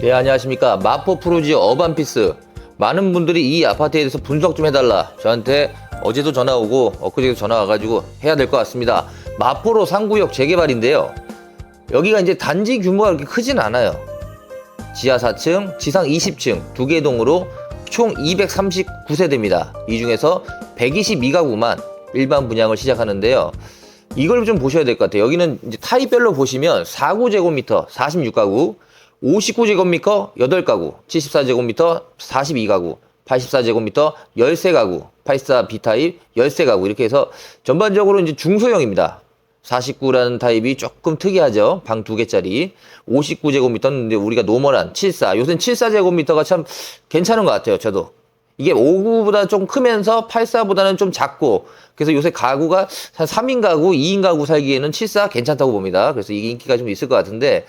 예, 안녕하십니까. 마포 프루지오 어반피스. 많은 분들이 이 아파트에 대해서 분석 좀 해달라. 저한테 어제도 전화 오고 엊그제도 전화 와가지고 해야 될 것 같습니다. 마포로 상구역 재개발인데요. 여기가 이제 단지 규모가 그렇게 크진 않아요. 지하 4층, 지상 20층, 두 개 동으로 총 239세대입니다. 이 중에서 122가구만 일반 분양을 시작하는데요. 이걸 좀 보셔야 될 것 같아요. 여기는 이제 타입별로 보시면 4구제곱미터 46가구, 59제곱미터 8가구, 74제곱미터 42가구, 84제곱미터 13가구, 84 B타입 13가구 이렇게 해서 전반적으로 이제 중소형입니다. 49라는 타입이 조금 특이하죠. 방 2개짜리. 59제곱미터는 우리가 노멀한 74. 요새는 74제곱미터가 참 괜찮은 것 같아요. 저도. 이게 59보다 좀 크면서 84보다는 좀 작고 그래서 요새 가구가 한 3인 가구, 2인 가구 살기에는 74 괜찮다고 봅니다. 그래서 이게 인기가 좀 있을 것 같은데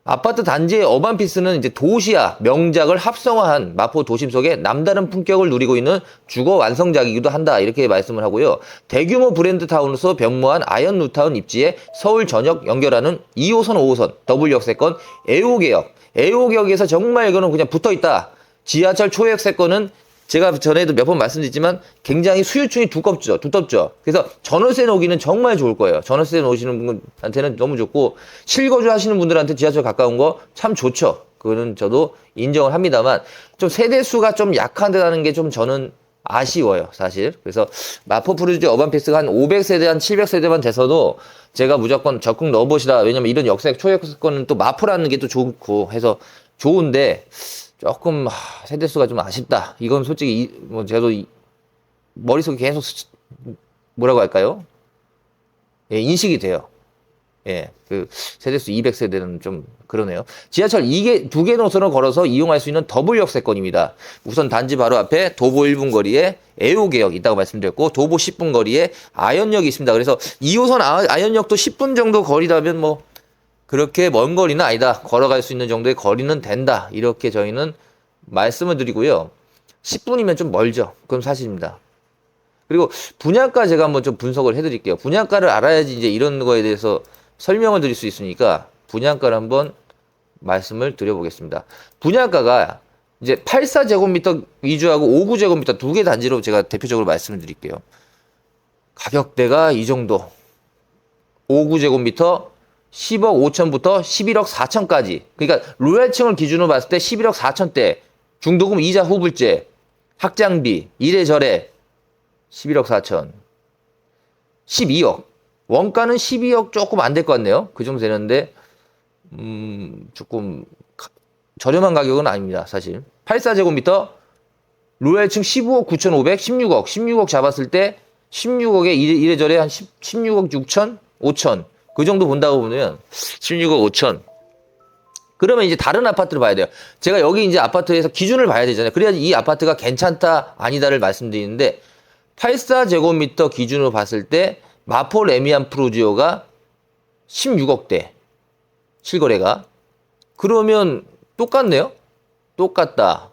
아파트 단지의 어반피스는 이제 도시와 명작을 합성화한 마포 도심 속에 남다른 품격을 누리고 있는 주거 완성작이기도 한다. 이렇게 말씀을 하고요. 대규모 브랜드 타운으로서 변모한 아현 뉴타운 입지에 서울 전역 연결하는 2호선, 5호선, 더블 역세권, 애호개역. 애호개역에서 정말 이거는 그냥 붙어 있다. 지하철 초역세권은 제가 전에도 몇 번 말씀드렸지만 굉장히 수요층이 두텁죠. 그래서 전월세 놓기는 정말 좋을 거예요. 전월세 놓으시는 분한테는 너무 좋고 실거주 하시는 분들한테 지하철 가까운 거 참 좋죠. 그거는 저도 인정을 합니다만 좀 세대수가 좀 약하다는 게 좀 저는 아쉬워요, 사실. 그래서 마포 프루지오 어반피스가 한 500세대, 한 700세대만 돼서도 제가 무조건 적극 넣어보시라. 왜냐면 이런 역세, 초역세권은 또 마포라는 게 또 좋고 해서 좋은데 조금 세대수가 좀 아쉽다. 이건 솔직히 뭐 저도 머릿속에 계속 뭐라고 할까요? 예, 인식이 돼요. 예, 그 세대수 200세대는 좀 그러네요. 지하철 2개 노선을 걸어서 이용할 수 있는 더블 역세권입니다. 우선 단지 바로 앞에 도보 1분 거리에 애호개역 있다고 말씀드렸고 도보 10분 거리에 아현역이 있습니다. 그래서 2호선 아현역도 10분 정도 거리라면 뭐 그렇게 먼 거리는 아니다. 걸어갈 수 있는 정도의 거리는 된다. 이렇게 저희는 말씀을 드리고요. 10분이면 좀 멀죠. 그건 사실입니다. 그리고 분양가 제가 한번 좀 분석을 해드릴게요. 분양가를 알아야지 이제 이런 거에 대해서 설명을 드릴 수 있으니까 분양가를 한번 말씀을 드려보겠습니다. 분양가가 이제 84제곱미터 위주하고 59제곱미터 두 개 단지로 제가 대표적으로 말씀을 드릴게요. 가격대가 이 정도. 59제곱미터 10억 5천부터 11억 4천까지. 그러니까 로얄층을 기준으로 봤을 때 11억 4천대, 중도금 이자 후불제, 학장비, 이래저래 11억 4천, 12억. 원가는 12억 조금 안 될 것 같네요. 그 정도 되는데 조금 저렴한 가격은 아닙니다. 사실. 84제곱미터 로얄층 15억 9천5백, 16억 잡았을 때 16억에 이래저래 한 16억 6천, 5천. 그 정도 본다고 보면 16억 5천. 그러면 이제 다른 아파트를 봐야 돼요. 제가 여기 이제 아파트에서 기준을 봐야 되잖아요. 그래야지 이 아파트가 괜찮다 아니다를 말씀드리는데 84제곱미터 기준으로 봤을 때 마포 레미안 프루지오가 16억대 실거래가. 그러면 똑같네요. 똑같다.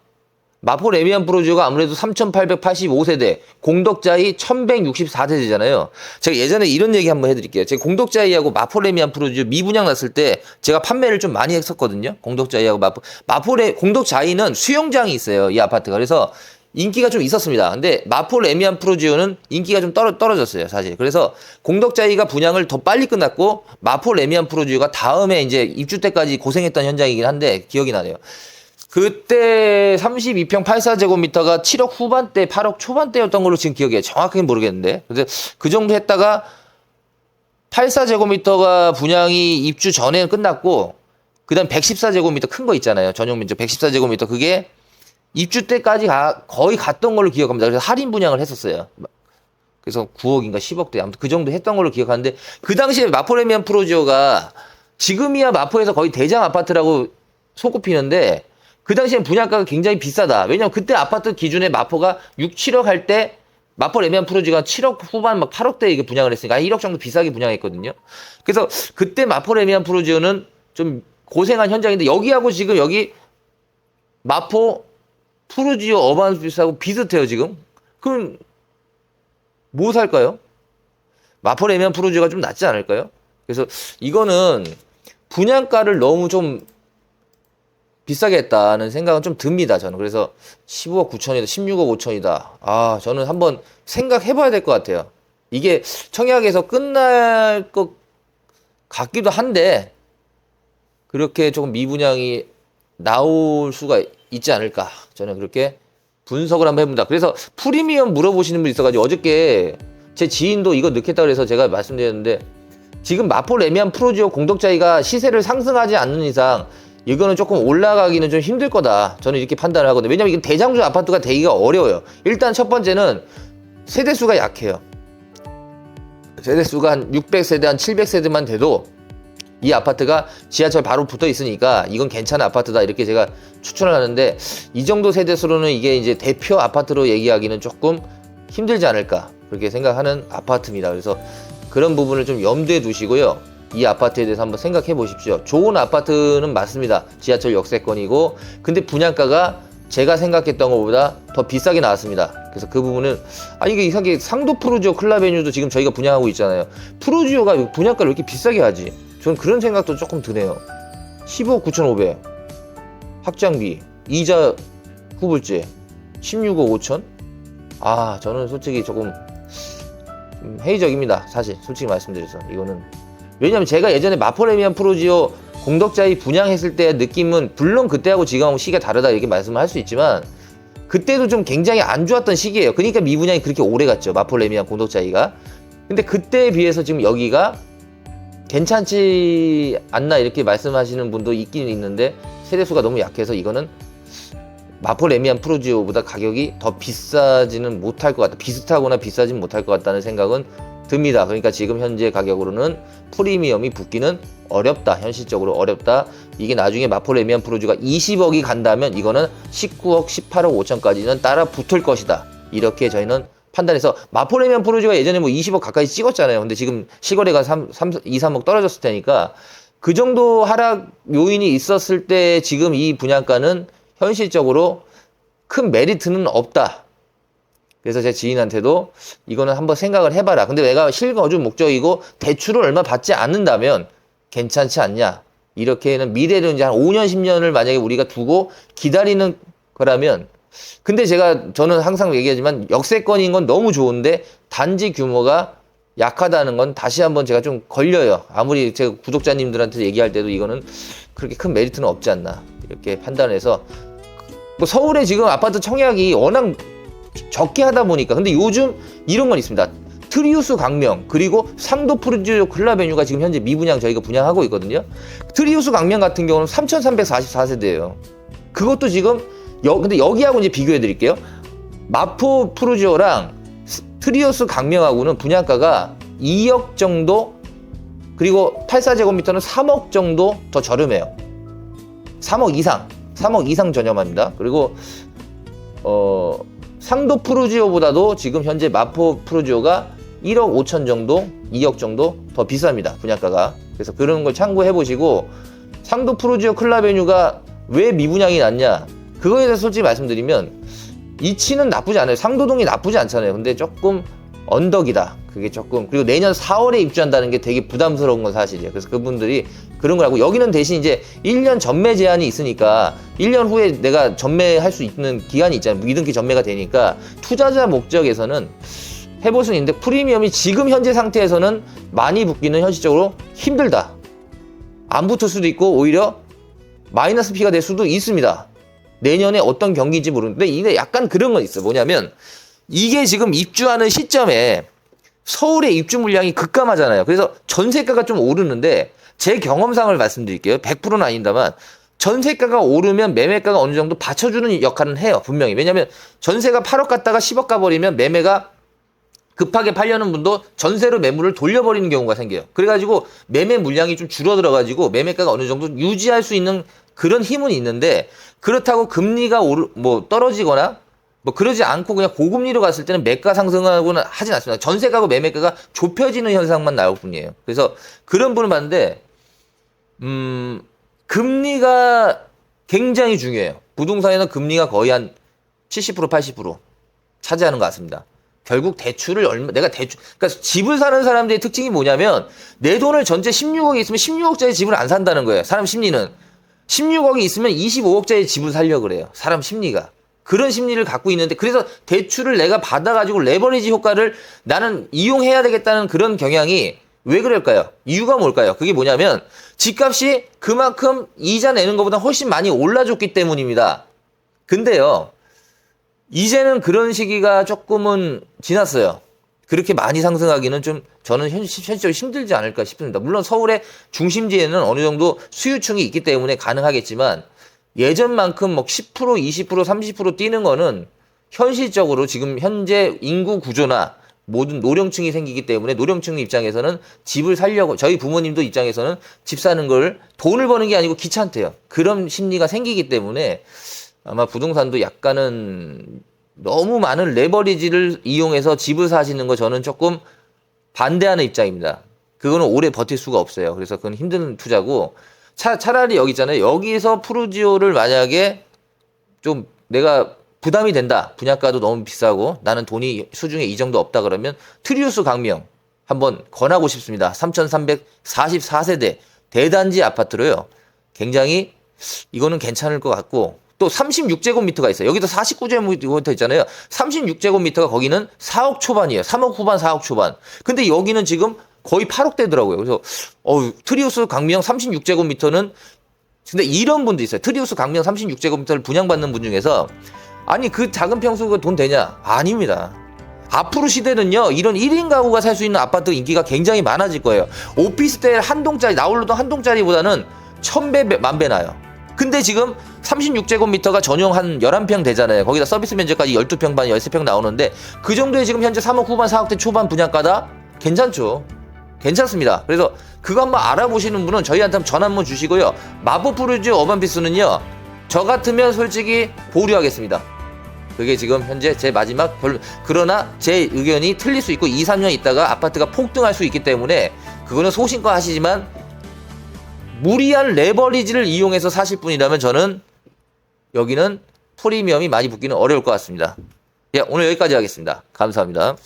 마포 레미안 프루지오가 아무래도 3,885세대, 공덕자이 1,164세대잖아요. 제가 예전에 이런 얘기 한번 해드릴게요. 제가 공덕자이하고 마포 레미안 프루지오 미분양 났을 때 제가 판매를 좀 많이 했었거든요. 공덕자이하고 공덕자이는 수영장이 있어요. 이 아파트가. 그래서 인기가 좀 있었습니다. 근데 마포 레미안 프루지오는 인기가 좀 떨어졌어요, 사실. 그래서 공덕자이가 분양을 더 빨리 끝났고 마포 레미안 프루지오가 다음에 이제 입주 때까지 고생했던 현장이긴 한데 기억이 나네요. 그때 32평 84제곱미터가 7억 후반대, 8억 초반대였던 걸로 지금 기억해요. 정확하게 모르겠는데. 그래서 그 정도 했다가 84제곱미터가 분양이 입주 전에는 끝났고, 그 다음 114제곱미터 큰 거 있잖아요. 전용 면적 114제곱미터. 그게 입주 때까지 거의 갔던 걸로 기억합니다. 그래서 할인 분양을 했었어요. 그래서 9억인가 10억대. 아무튼 그 정도 했던 걸로 기억하는데, 그 당시에 마포레미안 프로지오가 지금이야 마포에서 거의 대장 아파트라고 손꼽히는데, 그 당시엔 분양가가 굉장히 비싸다. 왜냐면 그때 아파트 기준에 마포가 6, 7억 할 때 마포 레미안 프로지가 7억 후반 막 8억대 이게 분양을 했으니까 1억 정도 비싸게 분양했거든요. 그래서 그때 마포 레미안 프로지오는 좀 고생한 현장인데 여기하고 지금 여기 마포 프로지오 어반피스하고 비슷해요, 지금. 그럼 뭐 살까요? 마포 레미안 프로지오가 좀 낫지 않을까요? 그래서 이거는 분양가를 너무 좀 비싸게 했다는 생각은 좀 듭니다, 저는. 그래서 15억 9천이다, 16억 5천이다. 아, 저는 한번 생각해봐야 될 것 같아요. 이게 청약에서 끝날 것 같기도 한데, 그렇게 조금 미분양이 나올 수가 있지 않을까. 저는 그렇게 분석을 한번 해봅니다. 그래서 프리미엄 물어보시는 분 있어가지고 어저께 제 지인도 이거 넣겠다 그래서 제가 말씀드렸는데, 지금 마포 레미안 프로지오 공덕자이가 시세를 상승하지 않는 이상 이거는 조금 올라가기는 좀 힘들 거다. 저는 이렇게 판단을 하거든요. 왜냐면 이건 대장주 아파트가 되기가 어려워요. 일단 첫 번째는 세대수가 약해요. 세대수가 한 600세대, 한 700세대만 돼도 이 아파트가 지하철 바로 붙어 있으니까 이건 괜찮은 아파트다, 이렇게 제가 추천을 하는데, 이 정도 세대수로는 이게 이제 대표 아파트로 얘기하기는 조금 힘들지 않을까, 그렇게 생각하는 아파트입니다. 그래서 그런 부분을 좀 염두에 두시고요. 이 아파트에 대해서 한번 생각해 보십시오. 좋은 아파트는 맞습니다. 지하철 역세권이고, 근데 분양가가 제가 생각했던 것보다 더 비싸게 나왔습니다. 그래서 그 부분은, 이게 이상하게 상도 프루지오 클라베뉴도 지금 저희가 분양하고 있잖아요. 프루지오가 분양가를 왜 이렇게 비싸게 하지? 저는 그런 생각도 조금 드네요. 15억 9,500 확장비, 이자 후불제 16억 5천. 저는 솔직히 조금 회의적입니다. 사실 솔직히 말씀드려서 이거는. 왜냐면 제가 예전에 마포레미안 프로지오 공덕자이 분양했을 때의 느낌은, 물론 그때하고 지금하고 시기가 다르다 이렇게 말씀을 할 수 있지만, 그때도 좀 굉장히 안 좋았던 시기예요. 그러니까 미분양이 그렇게 오래 갔죠, 마포레미안 공덕자이가. 근데 그때에 비해서 지금 여기가 괜찮지 않나 이렇게 말씀하시는 분도 있긴 있는데, 세대수가 너무 약해서 이거는 마포 레미안 프로지오보다 가격이 더 비싸지는 못할 것 같다. 비슷하거나 비싸지는 못할 것 같다는 생각은 듭니다. 그러니까 지금 현재 가격으로는 프리미엄이 붙기는 어렵다. 현실적으로 어렵다. 이게 나중에 마포 레미안 프로지오가 20억이 간다면 이거는 19억, 18억 5천까지는 따라 붙을 것이다. 이렇게 저희는 판단해서, 마포 레미안 프로지오가 예전에 뭐 20억 가까이 찍었잖아요. 근데 지금 실거래가 2, 3억 떨어졌을 테니까 그 정도 하락 요인이 있었을 때 지금 이 분양가는 현실적으로 큰 메리트는 없다. 그래서 제 지인한테도 이거는 한번 생각을 해봐라. 근데 내가 실거주 목적이고 대출을 얼마 받지 않는다면 괜찮지 않냐. 이렇게는 미래를 이제 한 5년, 10년을 만약에 우리가 두고 기다리는 거라면, 근데 저는 항상 얘기하지만 역세권인 건 너무 좋은데 단지 규모가 약하다는 건 다시 한번 제가 좀 걸려요. 아무리 제가 구독자님들한테 얘기할 때도 이거는 그렇게 큰 메리트는 없지 않나 이렇게 판단해서, 뭐 서울에 지금 아파트 청약이 워낙 적게 하다 보니까. 근데 요즘 이런 건 있습니다. 트리우스 강명 그리고 상도 프루지오 클라베뉴가 지금 현재 미분양 저희가 분양하고 있거든요. 트리우스 강명 같은 경우는 3,344세대예요. 그것도 지금 근데 여기하고 이제 비교해 드릴게요. 마포 프루지오랑 트리우스 강명하고는 분양가가 2억 정도, 그리고 84제곱미터는 3억 정도 더 저렴해요. 3억 이상 저렴합니다. 그리고 상도 프루지오보다도 지금 현재 마포 프루지오가 1억 5천 정도, 2억 정도 더 비쌉니다, 분양가가. 그래서 그런 걸 참고해 보시고, 상도 프루지오 클라베뉴가 왜 미분양이 났냐, 그거에 대해서 솔직히 말씀드리면 이치는 나쁘지 않아요. 상도동이 나쁘지 않잖아요. 근데 조금 언덕이다. 그게 조금, 그리고 내년 4월에 입주한다는 게 되게 부담스러운 건 사실이에요. 그래서 그분들이 그런 걸 하고, 여기는 대신 이제 1년 전매 제한이 있으니까 1년 후에 내가 전매할 수 있는 기간이 있잖아요. 미등기 전매가 되니까 투자자 목적에서는 해볼 수는 있는데, 프리미엄이 지금 현재 상태에서는 많이 붙기는 현실적으로 힘들다. 안 붙을 수도 있고 오히려 마이너스 피가 될 수도 있습니다. 내년에 어떤 경기인지 모르는데, 이게 약간 그런 건 있어요. 뭐냐면 이게 지금 입주하는 시점에 서울의 입주 물량이 급감하잖아요. 그래서 전세가가 좀 오르는데, 제 경험상을 말씀드릴게요. 100%는 아닙니다만 전세가가 오르면 매매가가 어느 정도 받쳐주는 역할은 해요, 분명히. 왜냐하면 전세가 8억 갔다가 10억 가버리면 매매가 급하게 팔려는 분도 전세로 매물을 돌려버리는 경우가 생겨요. 그래가지고 매매 물량이 좀 줄어들어가지고 매매가가 어느 정도 유지할 수 있는 그런 힘은 있는데, 그렇다고 금리가 떨어지거나 뭐 그러지 않고 그냥 고금리로 갔을 때는 매가 상승하고는 하진 않습니다. 전세가고 매매가가 좁혀지는 현상만 나올 뿐이에요. 그래서 그런 분을 봤는데, 금리가 굉장히 중요해요. 부동산에는 금리가 거의 한 70%, 80% 차지하는 것 같습니다. 결국 그러니까 집을 사는 사람들의 특징이 뭐냐면, 내 돈을 전체 16억이 있으면 16억짜리 집을 안 산다는 거예요. 사람 심리는. 16억이 있으면 25억짜리 집을 살려고 그래요. 사람 심리가. 그런 심리를 갖고 있는데 그래서 대출을 내가 받아가지고 레버리지 효과를 나는 이용해야 되겠다는 그런 경향이 왜 그럴까요? 이유가 뭘까요? 그게 뭐냐면 집값이 그만큼 이자 내는 것보다 훨씬 많이 올라줬기 때문입니다. 근데요. 이제는 그런 시기가 조금은 지났어요. 그렇게 많이 상승하기는 좀 저는 현실적으로 힘들지 않을까 싶습니다. 물론 서울의 중심지에는 어느 정도 수요층이 있기 때문에 가능하겠지만 예전만큼 뭐 10%, 20%, 30% 뛰는 거는 현실적으로 지금 현재 인구 구조나 모든 노령층이 생기기 때문에 노령층 입장에서는 집을 살려고 저희 부모님도 입장에서는 집 사는 걸 돈을 버는 게 아니고 귀찮대요. 그런 심리가 생기기 때문에 아마 부동산도 약간은 너무 많은 레버리지를 이용해서 집을 사시는 거 저는 조금 반대하는 입장입니다. 그거는 오래 버틸 수가 없어요. 그래서 그건 힘든 투자고 차라리 여기 있잖아요. 여기서 푸르지오를 만약에 좀 내가 부담이 된다. 분양가도 너무 비싸고 나는 돈이 수중에 이 정도 없다 그러면 트리우스 강명 한번 권하고 싶습니다. 3,344세대 대단지 아파트로요. 굉장히 이거는 괜찮을 것 같고 또 36제곱미터가 있어요. 여기도 49제곱미터 있잖아요. 36제곱미터가 거기는 4억 초반이에요. 3억 후반, 4억 초반. 근데 여기는 지금 거의 8억대더라고요. 그래서 트리우스 강명 36제곱미터는 근데 이런 분도 있어요. 트리우스 강명 36제곱미터를 분양받는 분 중에서 아니 그 작은 평수가 돈 되냐? 아닙니다. 앞으로 시대는요. 이런 1인 가구가 살 수 있는 아파트 인기가 굉장히 많아질 거예요. 오피스텔 한 동짜리 나홀로도 한 동짜리보다는 1000배 만배 나요. 근데 지금 36제곱미터가 전용 한 11평 되잖아요. 거기다 서비스 면적까지 12평 반 13평 나오는데 그 정도에 지금 현재 3억 후반 4억대 초반 분양가다? 괜찮죠. 괜찮습니다. 그래서 그거 한번 알아보시는 분은 저희한테 한번 전화 한번 주시고요. 마포푸르지오 어반피스는요. 저 같으면 솔직히 보류하겠습니다. 그게 지금 현재 제 마지막 결론. 그러나 제 의견이 틀릴 수 있고 2, 3년 있다가 아파트가 폭등할 수 있기 때문에 그거는 소신껏 하시지만 무리한 레버리지를 이용해서 사실 분이라면 저는 여기는 프리미엄이 많이 붙기는 어려울 것 같습니다. 예, 오늘 여기까지 하겠습니다. 감사합니다.